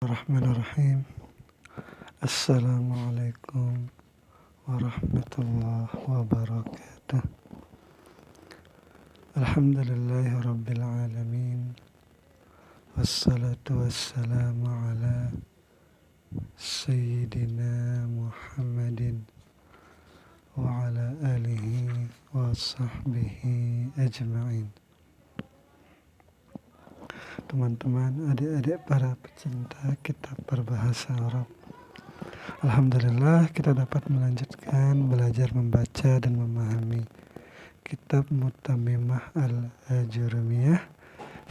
Bismillahirrahmanirrahim. Assalamualaikum warahmatullahi wabarakatuh. Alhamdulillahi rabbil alamin. Wassalatu wassalamu ala Sayyidina Muhammadin wa ala alihi wa sahbihi ajma'in. Teman-teman, adik-adik para pecinta kitab berbahasa Arab, alhamdulillah kita dapat melanjutkan belajar membaca dan memahami kitab Mutammimah al-Ajurumiyah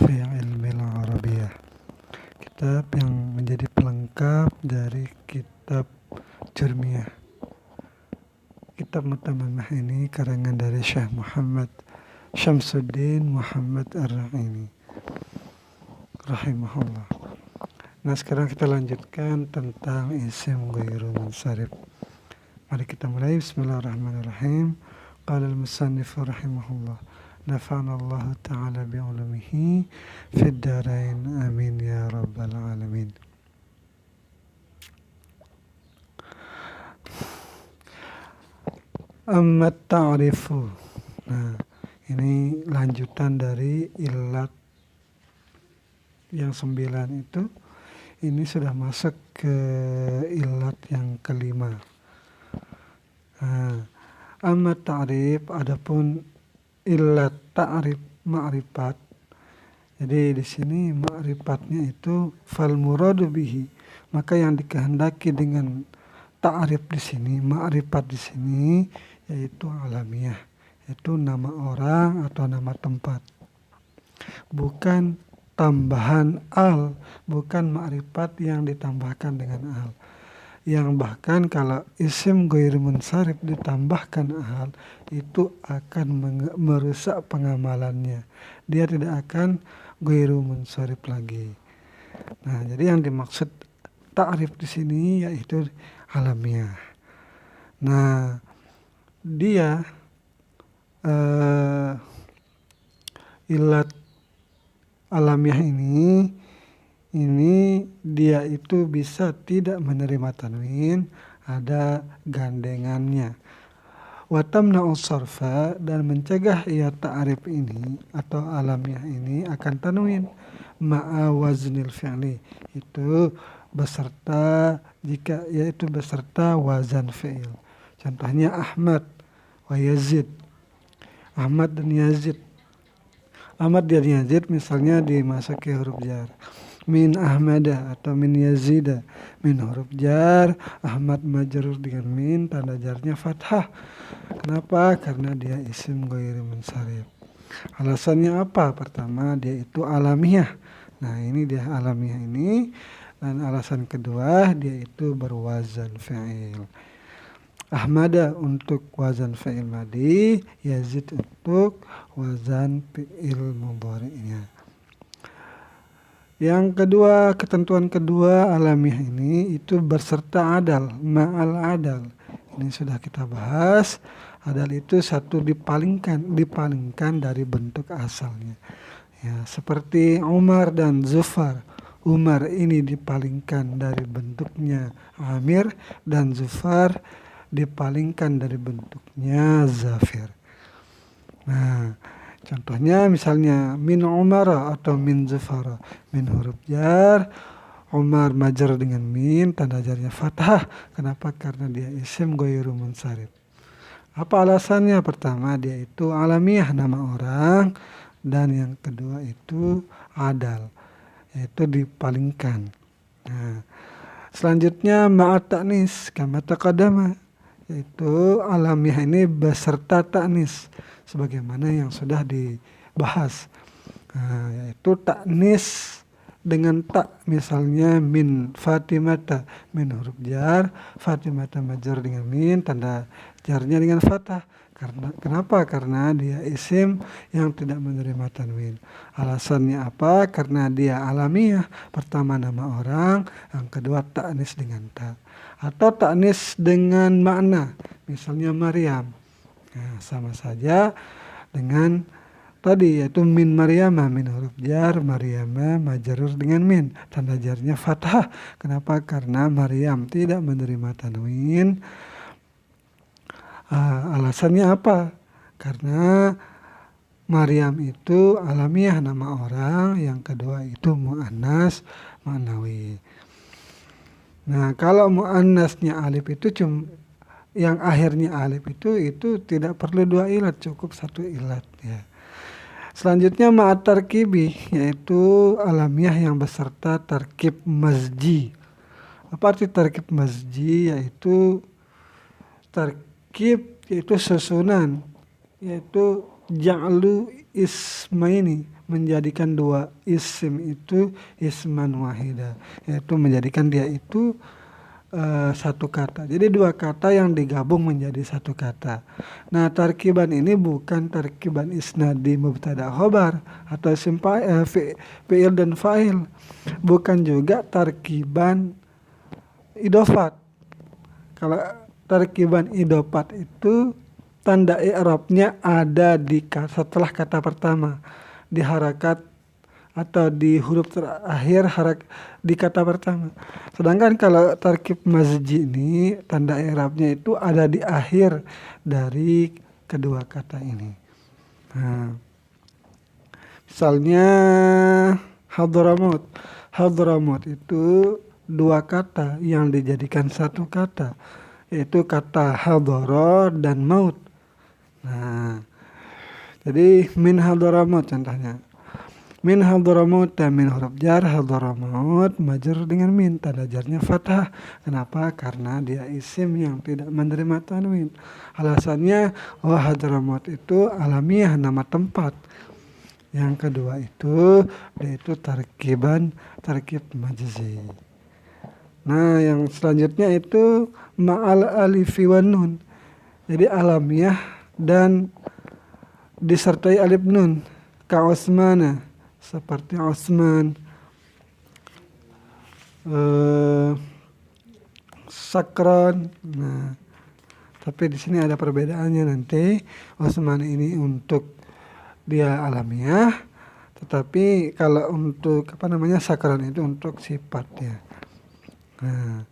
fi ilmil Arabiyah, kitab yang menjadi pelengkap dari kitab Jurmiyah. Kitab Mutammimah ini karangan dari Syekh Muhammad Syamsuddin Muhammad Ar-Rahimi rahimahullah. Nah, sekarang kita lanjutkan tentang isim ghairu munsharif. Mari kita mulai. Bismillahirrahmanirrahim. Qala al-musannif rahimahullah, nafa'ana Allah ta'ala bi'ulumihi fid darain, amin ya rabbal alamin. Amma ta'rifu. Nah, ini lanjutan dari ilat yang 9 itu. Ini sudah masuk ke ilat yang kelima. Amma ta'rif, adapun ilat ta'rif ma'rifat. Jadi di sini ma'rifatnya itu fal muradu bihi, maka yang dikehendaki dengan ta'rif di sini, ma'rifat di sini, yaitu alamiah, yaitu nama orang atau nama tempat. Bukan tambahan al, bukan ma'rifat yang ditambahkan dengan al. Yang bahkan kalau isim ghairu munsharif ditambahkan al, itu akan merusak pengamalannya. Dia tidak akan ghairu munsharif lagi. Nah, jadi yang dimaksud ta'rif di sini yaitu alamiah. Nah, dia ilat alamiah ini dia itu bisa tidak menerima tanwin, ada gandengannya. Wa tamna'u sarfa, dan mencegah ia ta'rif ini atau alamiah ini akan tanwin ma'a waznil fi'li, itu beserta wazan fi'il. Contohnya Ahmad wa Yazid, Ahmad dan Yazid. Ahmad dan Yazid misalnya dimasuki huruf jar. Min Ahmada atau min Yazida, min huruf jar, Ahmad majrur dengan min, tanda jarnya fathah. Kenapa? Karena dia isim ghairu munsharif. Alasannya apa? Pertama, dia itu alamiah. Nah, ini dia alamiah ini. Dan alasan kedua, dia itu berwazan fi'il. Ahmada untuk wazan fi'il madi, Yazid untuk wazan fi'il mudhari'nya. Yang kedua, ketentuan kedua alamiah ini itu berserta adal, ma'al adal. Ini sudah kita bahas. Adal itu satu dipalingkan dari bentuk asalnya. Ya, seperti Umar dan Zufar. Umar ini dipalingkan dari bentuknya Amir, dan Zufar dipalingkan dari bentuknya Zafir. Nah, contohnya misalnya min Umara atau min Zufara, min huruf jar, Umar majar dengan min, tanda jarnya fathah. Kenapa? Karena dia isim ghairu munsharif. Apa alasannya? Pertama, dia itu alamiah, nama orang, dan yang kedua itu adal, yaitu dipalingkan. Nah, selanjutnya ma'at ta'nis kama taqaddama, yaitu alamiah ini beserta ta'nis sebagaimana yang sudah dibahas. Nah, yaitu ta'nis dengan tak, misalnya min Fatimata, min huruf jar, Fatimata majar dengan min, tanda jarnya dengan fathah. Kenapa? Karena dia isim yang tidak menerima tanwin. Alasannya apa? Karena dia alamiah. Pertama nama orang, yang kedua ta'nis dengan ta. Atau ta'nis dengan makna, misalnya Maryam. Nah, sama saja dengan tadi, yaitu min Maryama, min huruf jar, Maryama majrur dengan min, tanda jarnya fathah. Kenapa? Karena Maryam tidak menerima tanwin. Alasannya apa? Karena Maryam itu alamiah nama orang, yang kedua itu muannas ma'nawi. Nah, kalau muannasnya alif itu yang akhirnya alif itu tidak perlu 2 ilat, cukup 1 ilat ya. Selanjutnya ma'at tarkibi, yaitu alamiah yang beserta tarkib mazji. Apa arti tarkib mazji? Yaitu tarkib, yaitu susunan, yaitu ja'lu ismaini, menjadikan 2 isim itu isman wahida, yaitu menjadikan dia itu satu kata. Jadi 2 kata yang digabung menjadi satu kata. Nah, tarkiban ini bukan tarkiban isnadi mubtada khobar atau isim fi'il dan fa'il. Bukan juga tarkiban idofat. Kalau tarkiban idofat itu tanda i'rabnya ada setelah kata pertama, di harakat atau di huruf terakhir di kata pertama. Sedangkan kalau tarkib mazji ini tanda i'rabnya itu ada di akhir dari kedua kata ini. Nah, misalnya Hadramut. Hadramut itu 2 kata yang dijadikan satu kata, yaitu kata hadara dan maut. Nah, jadi min Hadramut contohnya. Min Hadramut dan min huruf jar, Hadramut majrur dengan min, tanda jarnya fathah. Kenapa? Karena dia isim yang tidak menerima tanwin. Alasannya Hadramut itu alamiah nama tempat. Yang kedua itu yaitu tarkib majzi. Nah, yang selanjutnya itu ma'al alifi wan nun. Jadi alamiah dan disertai alif nun. Ka Utsmana, seperti Utsman. Sakran. Nah, tapi di sini ada perbedaannya nanti. Utsman ini untuk dia alamiah, tetapi kalau untuk sakran itu untuk sifatnya. Nah,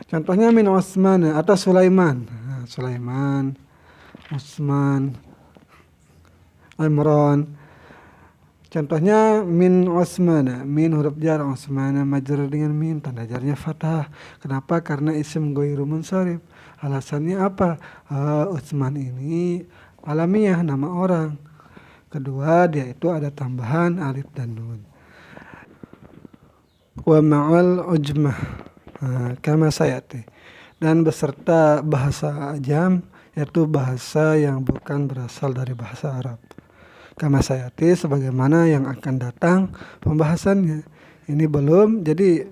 contohnya min Utsman atau Sulaiman. Nah, Sulaiman, Utsman, Imran. Contohnya min Utsman, min huruf jar, Utsman majrur dengan min, tanda jarnya fathah. Kenapa? Karena isim ghairu munsharif. Alasannya apa? Utsman ini alamiah nama orang. Kedua, dia itu ada tambahan alif dan nun. Wa ma'al ujmah, kama sayati, dan beserta bahasa ajam, yaitu bahasa yang bukan berasal dari bahasa Arab. Kama sayati, sebagaimana yang akan datang pembahasannya. Ini belum, jadi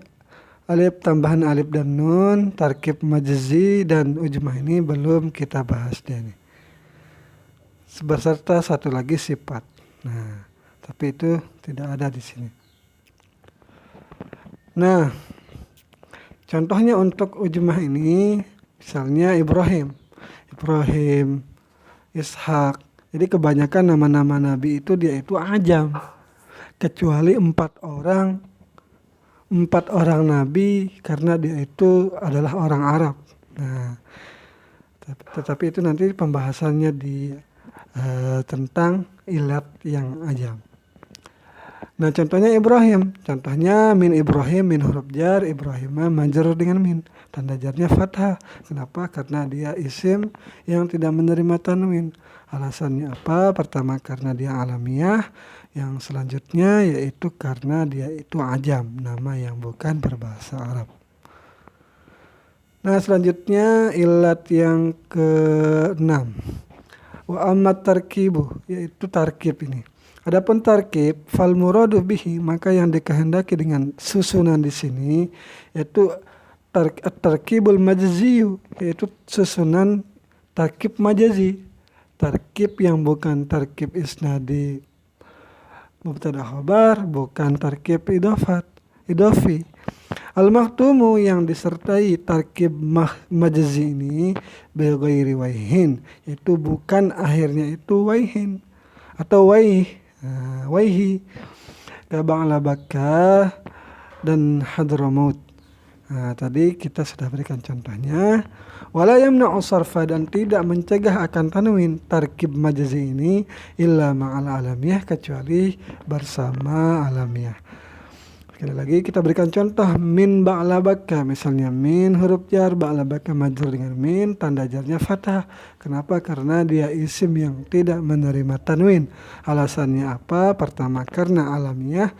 alif tambahan alif dan nun, tarkib majzi dan ujmah ini belum kita bahas dia nih. Beserta satu lagi sifat. Nah, tapi itu tidak ada di sini. Nah, contohnya untuk ujmah ini, misalnya Ibrahim, Ishak. Jadi kebanyakan nama-nama nabi itu dia itu ajam, kecuali 4 orang nabi, karena dia itu adalah orang Arab. Nah, tetapi itu nanti pembahasannya tentang ilat yang ajam. Nah, contohnya Ibrahim. Contohnya min Ibrahim, min huruf jar, Ibrahim majrur dengan min, tanda jarnya fathah. Kenapa? Karena dia isim yang tidak menerima tanwin. Alasannya apa? Pertama, karena dia alamiah. Yang selanjutnya yaitu karena dia itu ajam, nama yang bukan berbahasa Arab. Nah, selanjutnya ilat yang ke-6. Wa ammat tarkibu, yaitu tarkib ini. Adapun tarkib fal muradu bihi, maka yang dikehendaki dengan susunan di sini yaitu tarkibul majziyu, yaitu susunan tarkib majazi. Tarkib yang bukan tarkib isnadi mubtada khobar, bukan tarkib idofi. Al-maktumu yang disertai tarkib majzi ini bi ghairi waihin, itu bukan akhirnya itu waihin. atau waih, waihi, Ba'labaka dan Hadramaut. Nah, tadi kita sudah berikan contohnya. Wala yamna'u sarfa, dan tidak mencegah akan tanwin tarkib majazi ini illa ma'al alamiyah, kecuali bersama alamiah. Sekali lagi kita berikan contoh min ba'labaka, misalnya min huruf jar, ba'labaka majrur dengan min, tanda jarnya fathah. Kenapa? Karena dia isim yang tidak menerima tanwin. Alasannya apa? Pertama karena alamiah,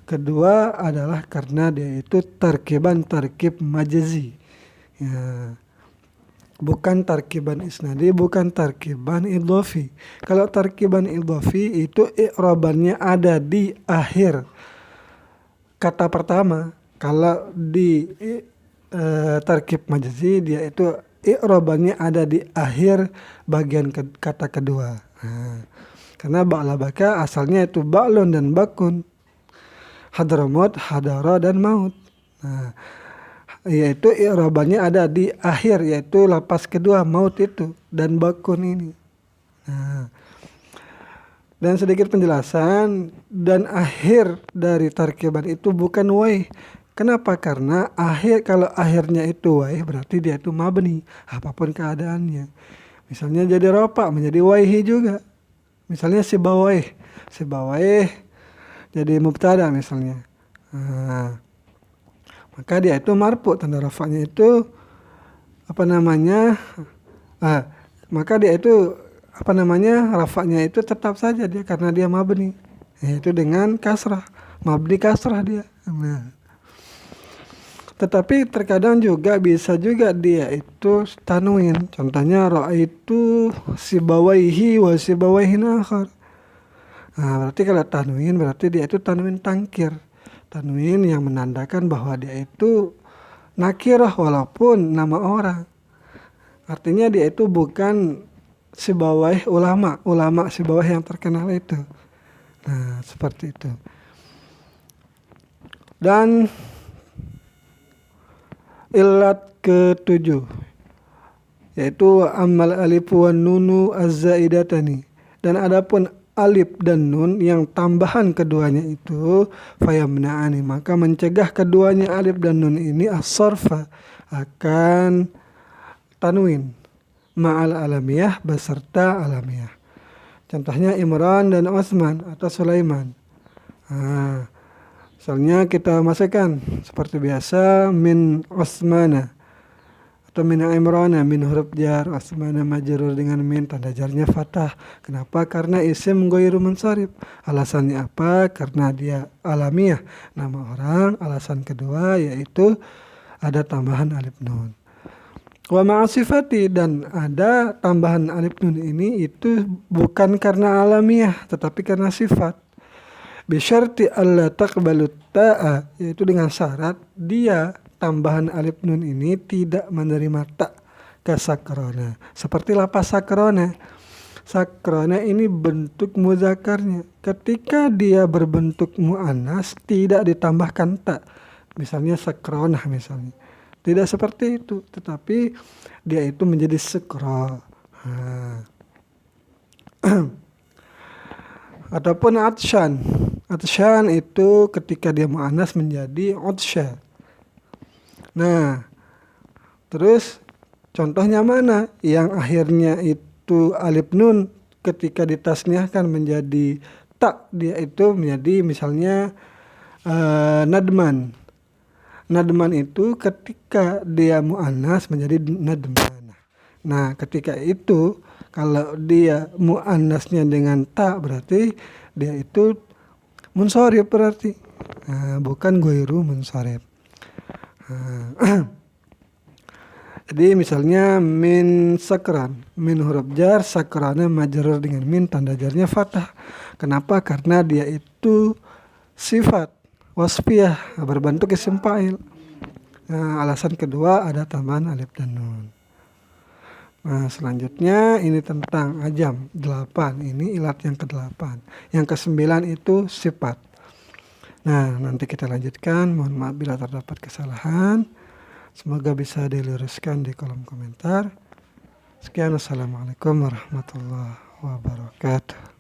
kedua adalah karena dia itu tarkib majazi, ya, bukan tarkiban isnadi, bukan tarkiban idhofi. Kalau tarkiban idhofi itu i'rabannya ada di akhir kata pertama. Kalau di tarkib majazi dia itu i'rabannya ada di akhir bagian kata kedua. Nah, karena ba'labaka asalnya itu ba'lun dan bakun, Hadramaut, hadara dan maut. Nah, yaitu i'rabannya ada di akhir, yaitu lapas kedua maut itu dan bakun ini. Nah, dan sedikit penjelasan, dan akhir dari tarkiban itu bukan waih. Kenapa? Karena kalau akhirnya itu waih berarti dia itu mabni, apapun keadaannya. Misalnya jadi ropa menjadi waihi juga. Misalnya si bawaih jadi mubtada misalnya. Nah, maka dia itu marfu, tanda rafa'nya itu maka dia itu rafa'nya itu tetap saja dia karena dia mabni, yaitu dengan kasrah, mabni kasrah dia. Nah, tetapi terkadang juga bisa juga dia itu tanwin. Contohnya ra'aitu sibawaihi wa sibawaihin akhar. Nah, berarti kalau tanwin berarti dia itu tanwin tangkir. Tanwin yang menandakan bahwa dia itu nakirah walaupun nama orang. Artinya dia itu bukan sibawai ulama sibawai yang terkenal itu. Nah, seperti itu. Dan ilat ke-7 yaitu amal alif wan nunu az-zaidatani. Dan adapun alif dan nun yang tambahan keduanya itu fayamna'ani, maka mencegah keduanya alif dan nun ini as-sarfa, akan tanwin ma'al alamiyah, beserta alamiah. Contohnya Imran dan Utsman atau Sulaiman. Nah, misalnya kita masukkan seperti biasa min Utsmana atau min Imrana, min huruf jar, Utsmana majrur dengan min, tanda jarnya fathah. Kenapa? Karena isim ghairu munsharif. Alasannya apa? Karena dia alamiah, nama orang. Alasan kedua yaitu ada tambahan alif nun. Wa ma'asifati, dan ada tambahan alif nun ini itu bukan karena alamiah tetapi karena sifat. Bisyarti alla taqbalu ta'a, yaitu dengan syarat dia tambahan alif nun ini tidak menerima ta kasakrona. Seperti lapas sakrona. Sakrona ini bentuk muzakarnya. Ketika dia berbentuk mu'annas tidak ditambahkan ta. Misalnya sakronah misalnya. Tidak seperti itu, tetapi dia itu menjadi sekra. Ataupun atsyan. Atsyan itu ketika dia mu'annas menjadi utsya. Nah, terus contohnya mana? Yang akhirnya itu alif nun ketika ditasniahkan menjadi tak, dia itu menjadi misalnya nadman. Nadman itu ketika dia mu'annas menjadi nadman. Nah, ketika itu kalau dia mu'annasnya dengan tak berarti dia itu munsharif berarti. Nah, bukan ghairu munsharif. Jadi misalnya min sakran, min huruf jar, sakrana majrur dengan min, tanda jarnya fathah. Kenapa? Karena dia itu sifat wasfiyah, berbentuk isim fa'il. Nah, alasan kedua ada tambahan alif dan nun. Nah, selanjutnya ini tentang ajam 8. Ini ilat yang ke-8. Yang ke-9 itu sifat. Nah, nanti kita lanjutkan. Mohon maaf bila terdapat kesalahan. Semoga bisa diluruskan di kolom komentar. Sekian, assalamualaikum warahmatullahi wabarakatuh.